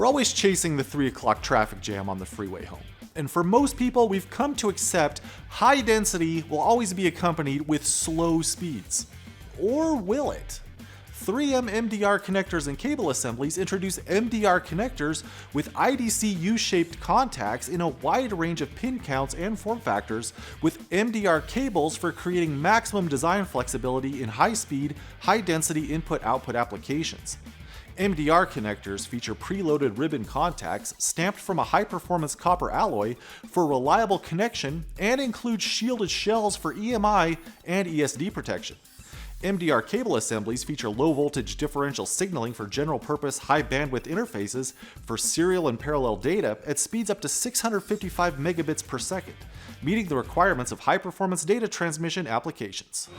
We're always chasing the 3 o'clock traffic jam on the freeway home. And for most people, we've come to accept high density will always be accompanied with slow speeds. Or will it? 3M MDR connectors and cable assemblies introduce MDR connectors with IDC U-shaped contacts in a wide range of pin counts and form factors, with MDR cables for creating maximum design flexibility in high-speed, high-density input-output applications. MDR connectors feature preloaded ribbon contacts stamped from a high-performance copper alloy for reliable connection and include shielded shells for EMI and ESD protection. MDR cable assemblies feature low-voltage differential signaling for general-purpose high-bandwidth interfaces for serial and parallel data at speeds up to 655 megabits per second, meeting the requirements of high-performance data transmission applications.